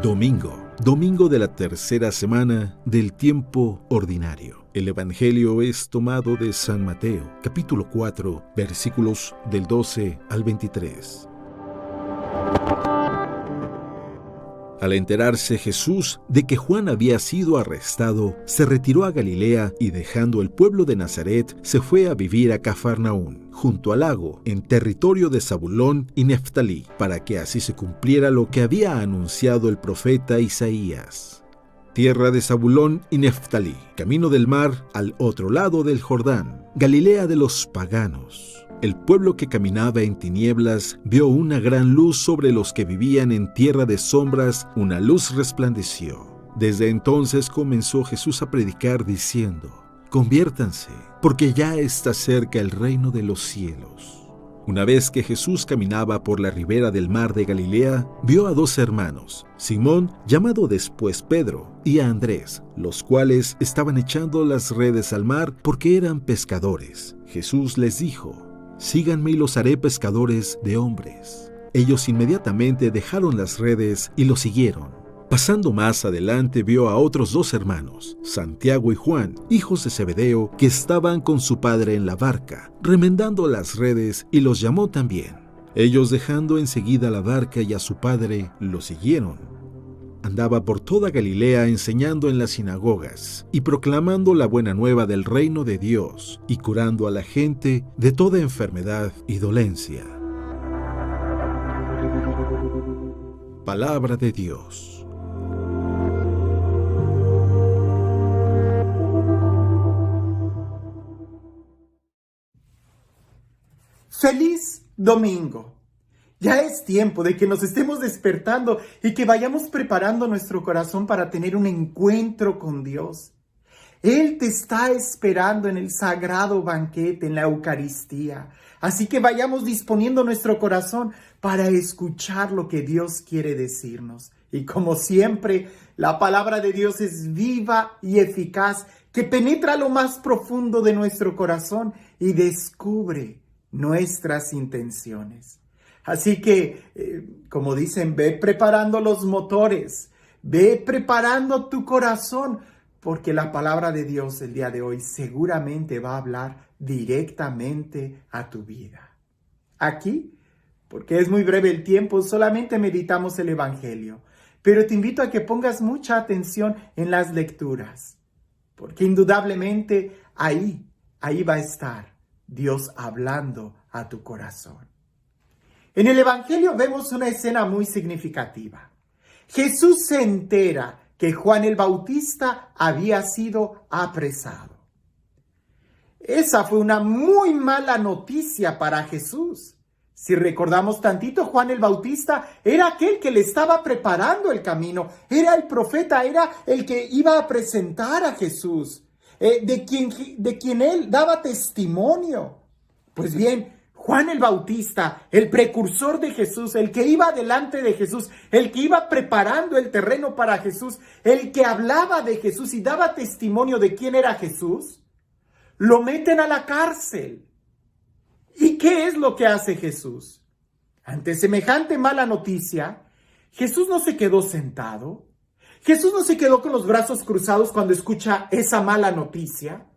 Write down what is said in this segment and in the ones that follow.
Domingo de la tercera semana del tiempo ordinario. El Evangelio es tomado de San Mateo, capítulo 4, versículos del 12 al 23. Al enterarse Jesús de que Juan había sido arrestado, se retiró a Galilea y dejando el pueblo de Nazaret, se fue a vivir a Cafarnaún, junto al lago, en territorio de Zabulón y Neftalí, para que así se cumpliera lo que había anunciado el profeta Isaías. Tierra de Zabulón y Neftalí, camino del mar al otro lado del Jordán, Galilea de los paganos. El pueblo que caminaba en tinieblas vio una gran luz. Sobre los que vivían en tierra de sombras, una luz resplandeció. Desde entonces comenzó Jesús a predicar diciendo: conviértanse, porque ya está cerca el reino de los cielos. Una vez que Jesús caminaba por la ribera del mar de Galilea, vio a dos hermanos, Simón, llamado después Pedro, y a Andrés, los cuales estaban echando las redes al mar porque eran pescadores. Jesús les dijo: síganme y los haré pescadores de hombres. Ellos inmediatamente dejaron las redes y lo siguieron. Pasando más adelante vio a otros dos hermanos, Santiago y Juan, hijos de Zebedeo, que estaban con su padre en la barca, remendando las redes, y los llamó también. Ellos, dejando enseguida la barca y a su padre, lo siguieron. Andaba por toda Galilea enseñando en las sinagogas y proclamando la buena nueva del reino de Dios y curando a la gente de toda enfermedad y dolencia. Palabra de Dios. ¡Feliz domingo! Ya es tiempo de que nos estemos despertando y que vayamos preparando nuestro corazón para tener un encuentro con Dios. Él te está esperando en el sagrado banquete, en la Eucaristía. Así que vayamos disponiendo nuestro corazón para escuchar lo que Dios quiere decirnos. Y como siempre, la palabra de Dios es viva y eficaz, que penetra lo más profundo de nuestro corazón y descubre nuestras intenciones. Así que, como dicen, ve preparando los motores, ve preparando tu corazón, porque la palabra de Dios el día de hoy seguramente va a hablar directamente a tu vida. Aquí, porque es muy breve el tiempo, solamente meditamos el Evangelio, pero te invito a que pongas mucha atención en las lecturas, porque indudablemente ahí va a estar Dios hablando a tu corazón. En el Evangelio vemos una escena muy significativa. Jesús se entera que Juan el Bautista había sido apresado. Esa fue una muy mala noticia para Jesús. Si recordamos tantito, Juan el Bautista era aquel que le estaba preparando el camino, era el profeta, era el que iba a presentar a Jesús, de quien él daba testimonio. Pues bien, Juan el Bautista, el precursor de Jesús, el que iba delante de Jesús, el que iba preparando el terreno para Jesús, el que hablaba de Jesús y daba testimonio de quién era Jesús, lo meten a la cárcel. ¿Y qué es lo que hace Jesús? Ante semejante mala noticia, Jesús no se quedó sentado. Jesús no se quedó con los brazos cruzados cuando escucha esa mala noticia.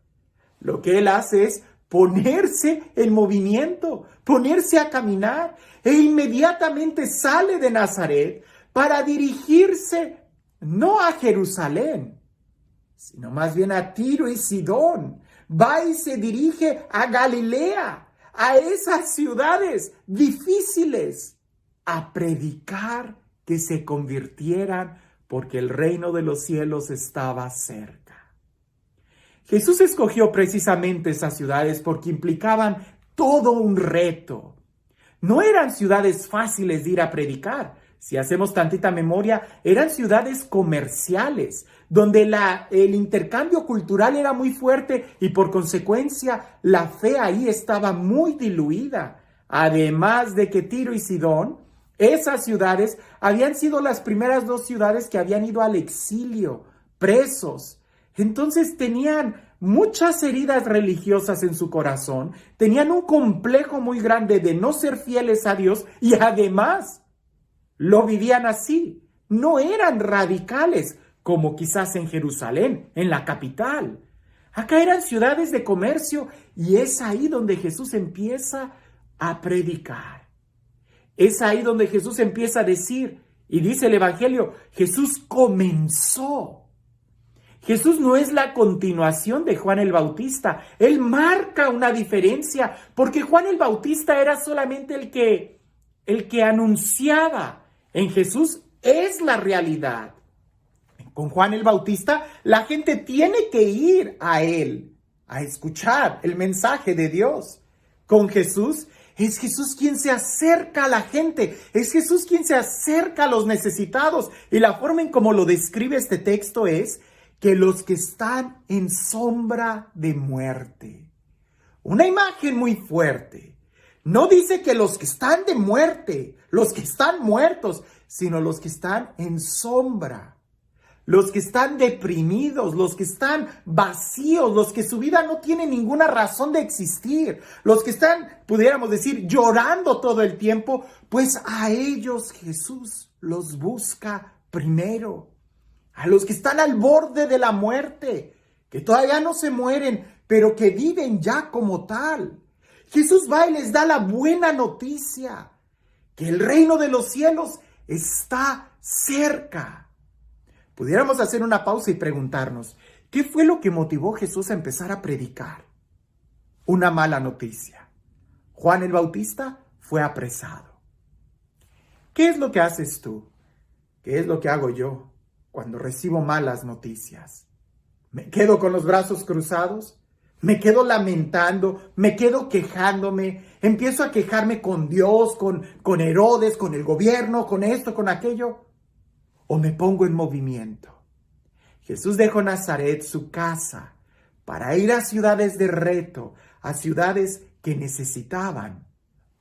Lo que él hace es ponerse en movimiento, ponerse a caminar, e inmediatamente sale de Nazaret para dirigirse no a Jerusalén, sino más bien a Tiro y Sidón. Va y se dirige a Galilea, a esas ciudades difíciles, a predicar que se convirtieran porque el reino de los cielos estaba cerca. Jesús escogió precisamente esas ciudades porque implicaban todo un reto. No eran ciudades fáciles de ir a predicar. Si hacemos tantita memoria, eran ciudades comerciales, donde el intercambio cultural era muy fuerte y por consecuencia la fe ahí estaba muy diluida. Además de que Tiro y Sidón, esas ciudades habían sido las primeras dos ciudades que habían ido al exilio, presos. Entonces tenían muchas heridas religiosas en su corazón, tenían un complejo muy grande de no ser fieles a Dios y además lo vivían así, no eran radicales, como quizás en Jerusalén, en la capital. Acá eran ciudades de comercio y es ahí donde Jesús empieza a predicar. Es ahí donde Jesús empieza a decir, y dice el Evangelio, Jesús comenzó. Jesús no es la continuación de Juan el Bautista. Él marca una diferencia, porque Juan el Bautista era solamente el que anunciaba. En Jesús es la realidad. Con Juan el Bautista, la gente tiene que ir a él, a escuchar el mensaje de Dios. Con Jesús, es Jesús quien se acerca a la gente, es Jesús quien se acerca a los necesitados. Y la forma en cómo lo describe este texto es que los que están en sombra de muerte. Una imagen muy fuerte. No dice que los que están de muerte, los que están muertos, sino los que están en sombra. Los que están deprimidos, los que están vacíos, los que su vida no tiene ninguna razón de existir, los que están, pudiéramos decir, llorando todo el tiempo, pues a ellos Jesús los busca primero. A los que están al borde de la muerte, que todavía no se mueren, pero que viven ya como tal. Jesús va y les da la buena noticia, que el reino de los cielos está cerca. Pudiéramos hacer una pausa y preguntarnos, ¿qué fue lo que motivó a Jesús a empezar a predicar? Una mala noticia. Juan el Bautista fue apresado. ¿Qué es lo que haces tú? ¿Qué es lo que hago yo cuando recibo malas noticias? ¿Me quedo con los brazos cruzados? ¿Me quedo lamentando? ¿Me quedo quejándome? ¿Empiezo a quejarme con Dios, con Herodes, con el gobierno, con esto, con aquello? ¿O me pongo en movimiento? Jesús dejó Nazaret, su casa, para ir a ciudades de reto, a ciudades que necesitaban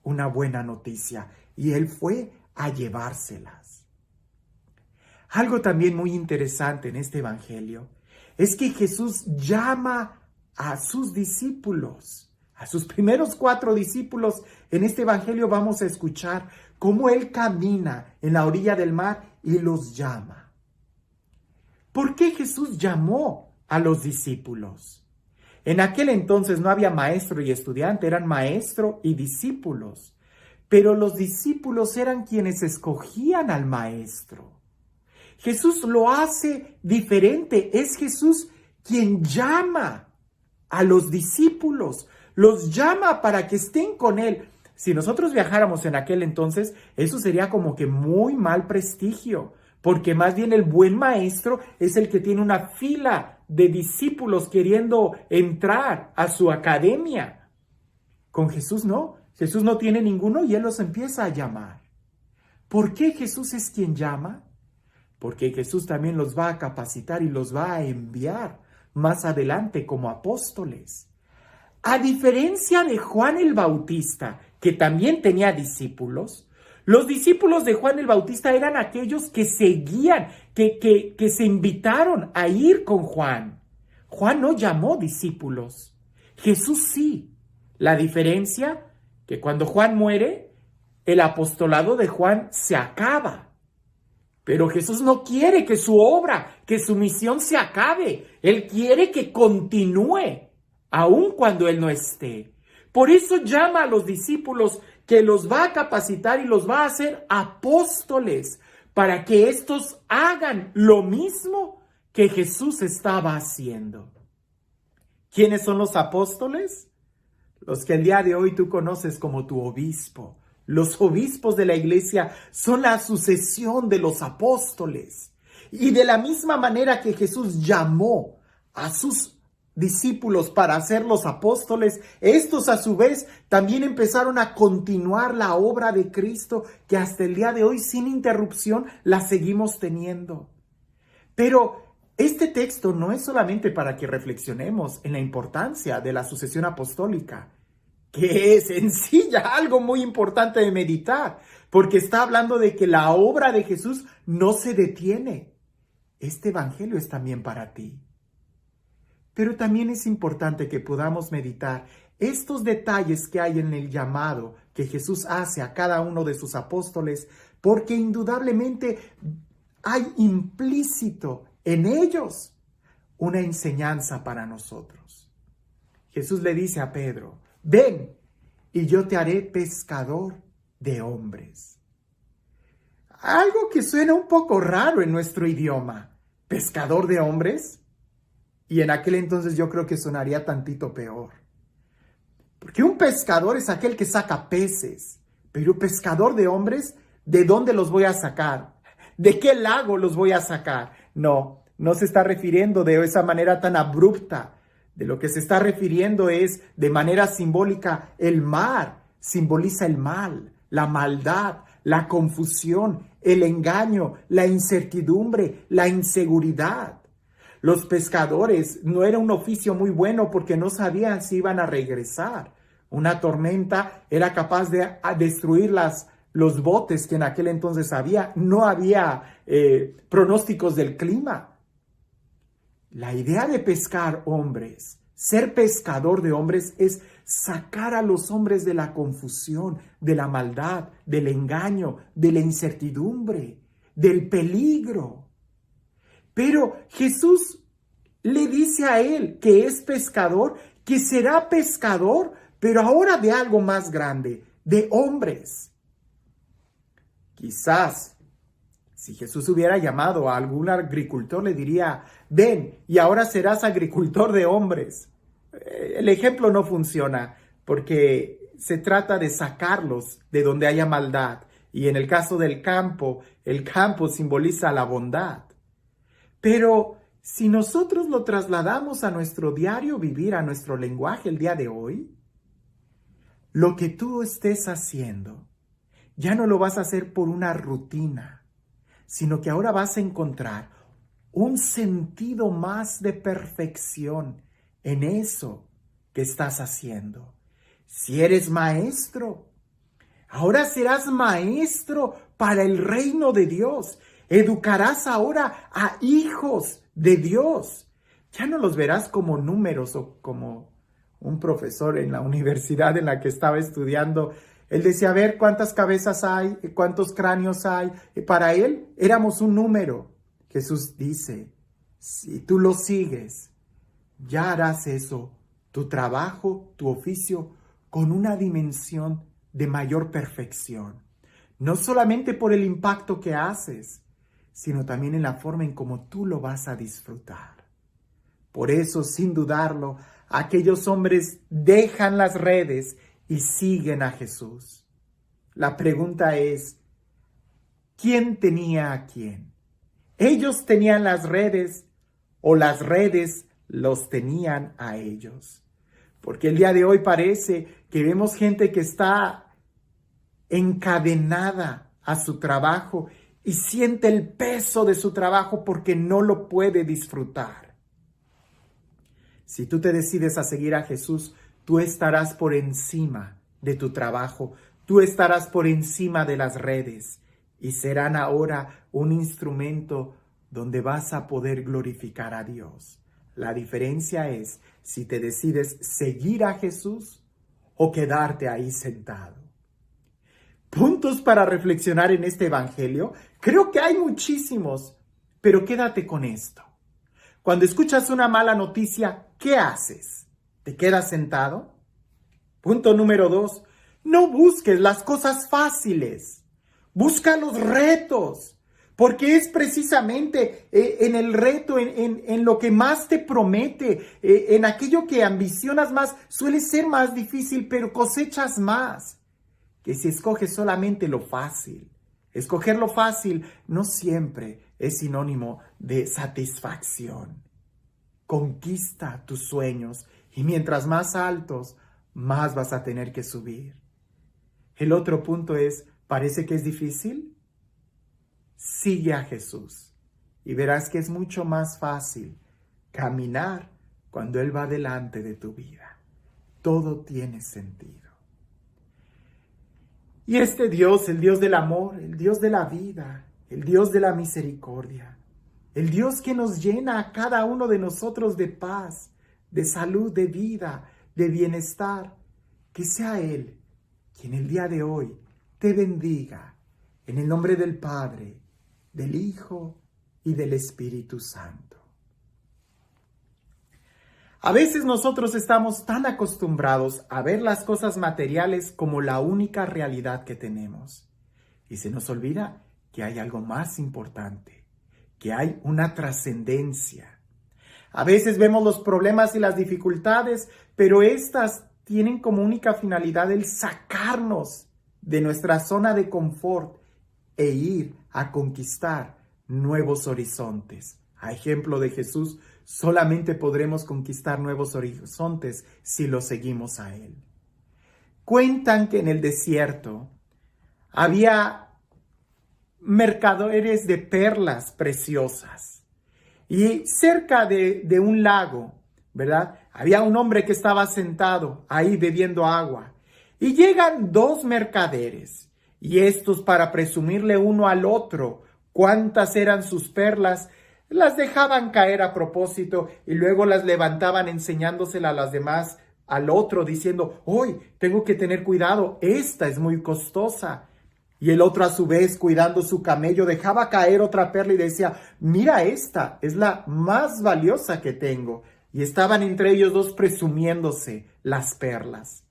una buena noticia, y Él fue a llevárselas. Algo también muy interesante en este evangelio es que Jesús llama a sus discípulos, a sus primeros 4 discípulos. En este evangelio vamos a escuchar cómo Él camina en la orilla del mar y los llama. ¿Por qué Jesús llamó a los discípulos? En aquel entonces no había maestro y estudiante, eran maestro y discípulos. Pero los discípulos eran quienes escogían al maestro. Jesús lo hace diferente. Es Jesús quien llama a los discípulos. Los llama para que estén con Él. Si nosotros viajáramos en aquel entonces, eso sería como que muy mal prestigio, porque más bien el buen maestro es el que tiene una fila de discípulos queriendo entrar a su academia. Con Jesús no, Jesús no tiene ninguno y Él los empieza a llamar. ¿Por qué Jesús es quien llama? Porque Jesús también los va a capacitar y los va a enviar más adelante como apóstoles. A diferencia de Juan el Bautista, que también tenía discípulos, los discípulos de Juan el Bautista eran aquellos que seguían, que se invitaron a ir con Juan. Juan no llamó discípulos, Jesús sí. La diferencia, que cuando Juan muere, el apostolado de Juan se acaba. Pero Jesús no quiere que su obra, que su misión se acabe. Él quiere que continúe, aun cuando Él no esté. Por eso llama a los discípulos, que los va a capacitar y los va a hacer apóstoles, para que estos hagan lo mismo que Jesús estaba haciendo. ¿Quiénes son los apóstoles? Los que el día de hoy tú conoces como tu obispo. Los obispos de la iglesia son la sucesión de los apóstoles. Y de la misma manera que Jesús llamó a sus discípulos para hacer los apóstoles, estos a su vez también empezaron a continuar la obra de Cristo, que hasta el día de hoy sin interrupción la seguimos teniendo. Pero este texto no es solamente para que reflexionemos en la importancia de la sucesión apostólica, que es en sí ya algo muy importante de meditar, porque está hablando de que la obra de Jesús no se detiene. Este evangelio es también para ti. Pero también es importante que podamos meditar estos detalles que hay en el llamado que Jesús hace a cada uno de sus apóstoles, porque indudablemente hay implícito en ellos una enseñanza para nosotros. Jesús le dice a Pedro, ven y yo te haré pescador de hombres. Algo que suena un poco raro en nuestro idioma, pescador de hombres, y en aquel entonces yo creo que sonaría tantito peor. Porque un pescador es aquel que saca peces, pero un pescador de hombres, ¿de dónde los voy a sacar? ¿De qué lago los voy a sacar? No se está refiriendo de esa manera tan abrupta. De lo que se está refiriendo es, de manera simbólica, el mar simboliza el mal, la maldad, la confusión, el engaño, la incertidumbre, la inseguridad. Los pescadores no era un oficio muy bueno porque no sabían si iban a regresar. Una tormenta era capaz de destruir los botes que en aquel entonces había. No había pronósticos del clima. La idea de pescar hombres, ser pescador de hombres, es sacar a los hombres de la confusión, de la maldad, del engaño, de la incertidumbre, del peligro. Pero Jesús le dice a él que es pescador, que será pescador, pero ahora de algo más grande, de hombres. Quizás, si Jesús hubiera llamado a algún agricultor, le diría, ven y ahora serás agricultor de hombres. El ejemplo no funciona porque se trata de sacarlos de donde haya maldad. Y en el caso del campo, el campo simboliza la bondad. Pero si nosotros lo trasladamos a nuestro diario vivir, a nuestro lenguaje el día de hoy, lo que tú estés haciendo, ya no lo vas a hacer por una rutina, sino que ahora vas a encontrar un sentido más de perfección en eso que estás haciendo. Si eres maestro, ahora serás maestro para el reino de Dios. Educarás ahora a hijos de Dios. Ya no los verás como números o como un profesor en la universidad en la que estaba estudiando. Él decía, a ver, ¿cuántas cabezas hay? ¿Cuántos cráneos hay? Para él éramos un número. Jesús dice, si tú lo sigues, ya harás eso, tu trabajo, tu oficio, con una dimensión de mayor perfección. No solamente por el impacto que haces, sino también en la forma en cómo tú lo vas a disfrutar. Por eso, sin dudarlo, aquellos hombres dejan las redes y siguen a Jesús. La pregunta es, ¿quién tenía a quién? ¿Ellos tenían las redes o las redes los tenían a ellos? Porque el día de hoy parece que vemos gente que está encadenada a su trabajo y siente el peso de su trabajo porque no lo puede disfrutar. Si tú te decides a seguir a Jesús, tú estarás por encima de tu trabajo, tú estarás por encima de las redes y serán ahora un instrumento donde vas a poder glorificar a Dios. La diferencia es si te decides seguir a Jesús o quedarte ahí sentado. Puntos para reflexionar en este evangelio. Creo que hay muchísimos, pero quédate con esto. Cuando escuchas una mala noticia, ¿qué haces? ¿Te quedas sentado? Punto número 2. No busques las cosas fáciles. Busca los retos. Porque es precisamente en el reto, en lo que más te promete, en aquello que ambicionas más, suele ser más difícil, pero cosechas más que si escoges solamente lo fácil. Escoger lo fácil no siempre es sinónimo de satisfacción. Conquista tus sueños y mientras más altos, más vas a tener que subir. El otro punto es, ¿parece que es difícil? Sigue a Jesús y verás que es mucho más fácil caminar cuando Él va delante de tu vida. Todo tiene sentido. Y este Dios, el Dios del amor, el Dios de la vida, el Dios de la misericordia, el Dios que nos llena a cada uno de nosotros de paz, de salud, de vida, de bienestar, que sea Él quien el día de hoy te bendiga en el nombre del Padre, del Hijo y del Espíritu Santo. A veces nosotros estamos tan acostumbrados a ver las cosas materiales como la única realidad que tenemos. Y se nos olvida que hay algo más importante, que hay una trascendencia. A veces vemos los problemas y las dificultades, pero estas tienen como única finalidad el sacarnos de nuestra zona de confort e ir a conquistar nuevos horizontes. A ejemplo de Jesús, solamente podremos conquistar nuevos horizontes si lo seguimos a Él. Cuentan que en el desierto había mercaderes de perlas preciosas y cerca de un lago, ¿verdad? Había un hombre que estaba sentado ahí bebiendo agua y llegan dos mercaderes y estos, para presumirle uno al otro cuántas eran sus perlas, las dejaban caer a propósito y luego las levantaban enseñándoselas a las demás al otro diciendo: hoy tengo que tener cuidado, esta es muy costosa. Y el otro a su vez, cuidando su camello, dejaba caer otra perla y decía: mira, esta es la más valiosa que tengo. Y estaban entre ellos dos presumiéndose las perlas.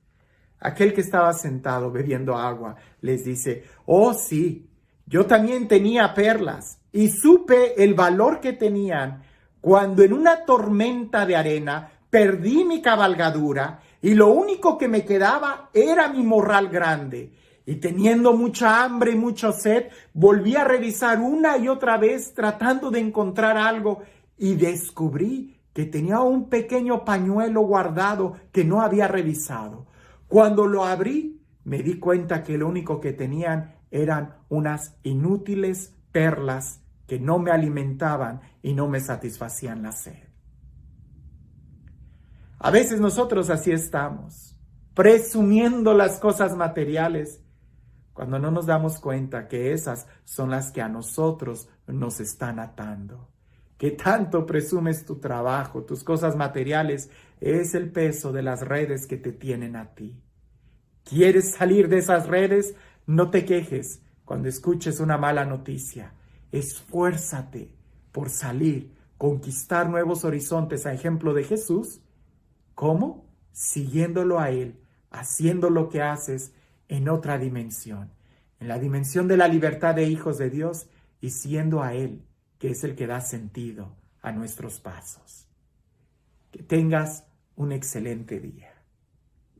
Aquel que estaba sentado bebiendo agua les dice: oh sí, yo también tenía perlas y supe el valor que tenían cuando en una tormenta de arena perdí mi cabalgadura y lo único que me quedaba era mi morral grande. Y teniendo mucha hambre y mucha sed, volví a revisar una y otra vez tratando de encontrar algo y descubrí que tenía un pequeño pañuelo guardado que no había revisado. Cuando lo abrí, me di cuenta que lo único que tenían eran unas inútiles perlas que no me alimentaban y no me satisfacían la sed. A veces nosotros así estamos, presumiendo las cosas materiales, cuando no nos damos cuenta que esas son las que a nosotros nos están atando. ¿Qué tanto presumes tu trabajo, tus cosas materiales? Es el peso de las redes que te tienen a ti. ¿Quieres salir de esas redes? No te quejes cuando escuches una mala noticia. Esfuérzate por salir, conquistar nuevos horizontes a ejemplo de Jesús. ¿Cómo? Siguiéndolo a Él, haciendo lo que haces en otra dimensión, en la dimensión de la libertad de hijos de Dios y siendo a Él, que es el que da sentido a nuestros pasos. Que tengas un excelente día.